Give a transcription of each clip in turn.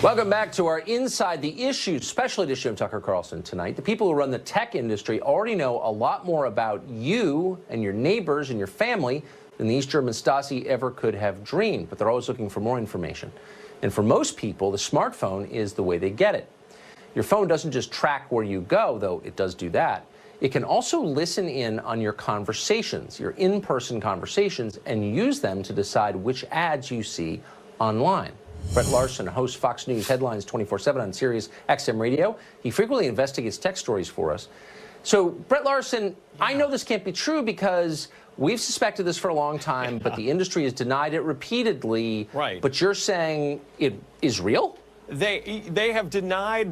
Welcome back to our Inside the Issues special edition of Tucker Carlson tonight. The people who run the tech industry already know a lot more about you and your neighbors and your family than the East German Stasi ever could have dreamed, but they're always looking for more information. And for most people, the smartphone is the way they get it. Your phone doesn't just track where you go, though it does do that. It can also listen in on your conversations, your in-person conversations, and use them to decide which ads you see online. Brett Larson hosts Fox News Headlines 24/7 on Sirius XM Radio. He frequently investigates tech stories for us. So, Brett Larson, I know this can't be true because we've suspected this for a long time, but the industry has denied it repeatedly. Right. But you're saying it is real? They have denied,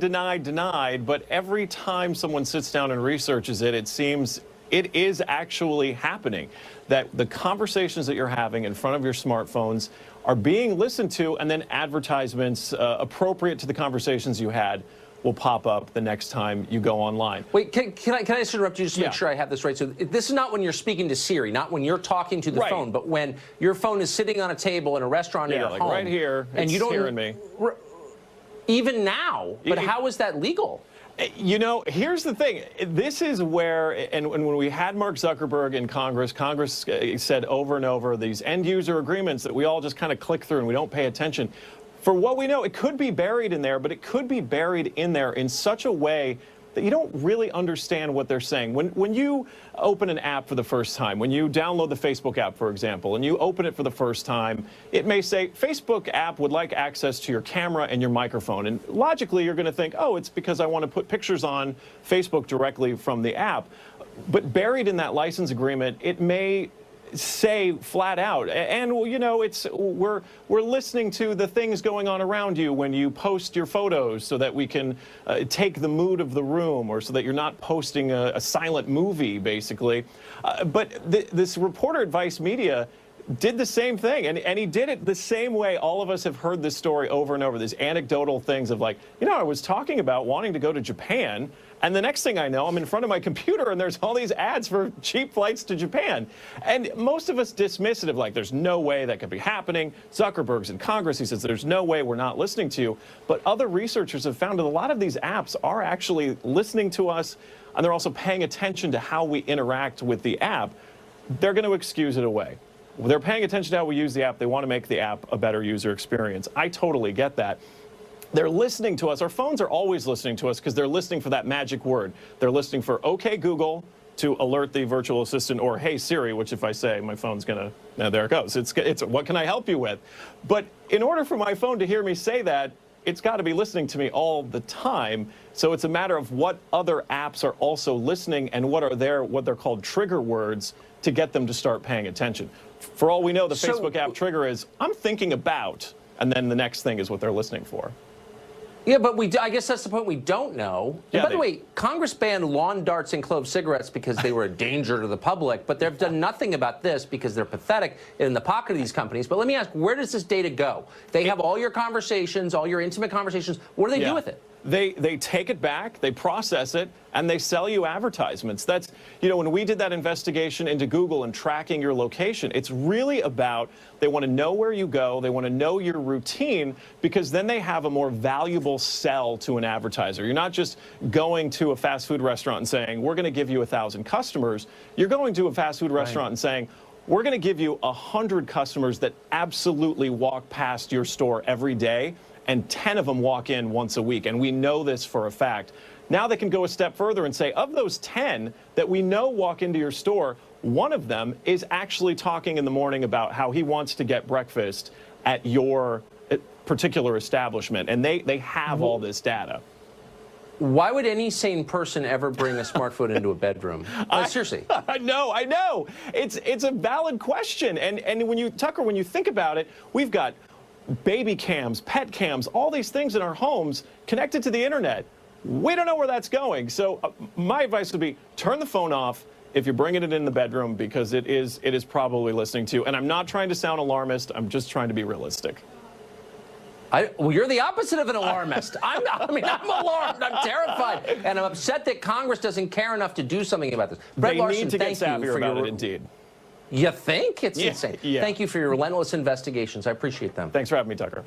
but every time someone sits down and researches it, it seems it is actually happening. That the conversations that you're having in front of your smartphones are being listened to, and then advertisements appropriate to the conversations you had will pop up the next time you go online. Wait, can I just interrupt you just to make sure I have this right? So this is not when you're speaking to Siri, not when you're talking to the phone, but when your phone is sitting on a table in a restaurant in your like home. right here, and you don't hearing me. Even now, but how is that legal? You know, here's the thing. This is where, and when we had Mark Zuckerberg in Congress said over and over these end-user agreements that we all just kind of click through and we don't pay attention. For what we know, it could be buried in there, but it could be buried in there in such a way that you don't really understand what they're saying. When you open an app for the first time, when you download the Facebook app, for example, and you open it for the first time, it may say, Facebook app would like access to your camera and your microphone. And logically, you're going to think, oh, it's because I want to put pictures on Facebook directly from the app. But buried in that license agreement, it may say flat out, and you know, we're listening to the things going on around you when you post your photos so that we can take the mood of the room, or so that you're not posting a silent movie, basically. But this reporter at Vice Media did the same thing, and he did it the same way. All of us have heard this story over and over, these anecdotal things of like, you know, I was talking about wanting to go to Japan, and the next thing I know, I'm in front of my computer and there's all these ads for cheap flights to Japan. And most of us dismiss it of like, there's no way that could be happening. Zuckerberg's in Congress, he says there's no way, we're not listening to you. But other researchers have found that a lot of these apps are actually listening to us, and they're also paying attention to how we interact with the app. They're going to excuse it away. They're paying attention to how we use the app. They want to make the app a better user experience. I totally get that. They're listening to us. Our phones are always listening to us because they're listening for that magic word. They're listening for OK Google to alert the virtual assistant, or Hey Siri, which if I say, my phone's gonna, now there it goes. It's what can I help you with? But in order for my phone to hear me say that, it's got to be listening to me all the time. So it's a matter of what other apps are also listening and what they're called trigger words to get them to start paying attention. For all we know, the Facebook app trigger is, I'm thinking about, and then the next thing is what they're listening for. Yeah, but I guess that's the point we don't know. And by the way, Congress banned lawn darts and clove cigarettes because they were a danger to the public, but they've done nothing about this because they're pathetic in the pocket of these companies. But let me ask, where does this data go? They have all your conversations, all your intimate conversations. What do they do with it? They take it back, they process it, and they sell you advertisements. That's, you know, when we did that investigation into Google and tracking your location, it's really about, they want to know where you go, they want to know your routine, because then they have a more valuable sell to an advertiser. You're not just going to a fast food restaurant and saying, we're going to give you 1,000 customers. You're going to a fast food restaurant and saying, we're going to give you 100 customers that absolutely walk past your store every day, and 10 of them walk in once a week, and we know this for a fact. Now they can go a step further and say, of those 10 that we know walk into your store, one of them is actually talking in the morning about how he wants to get breakfast at your particular establishment, and they have all this data. Why would any sane person ever bring a smartphone into a bedroom? Seriously. I know. It's a valid question, and when you, Tucker, when you think about it, we've got baby cams, pet cams, all these things in our homes connected to the internet. We don't know where that's going. So my advice would be turn the phone off if you're bringing it in the bedroom, because it is probably listening to you. And I'm not trying to sound alarmist. I'm just trying to be realistic. Well, you're the opposite of an alarmist. I'm alarmed. I'm terrified. And I'm upset that Congress doesn't care enough to do something about this. Brett Larson, need to get savvier about it, indeed. You think? It's insane. Thank you for your relentless investigations. I appreciate them. Thanks for having me, Tucker.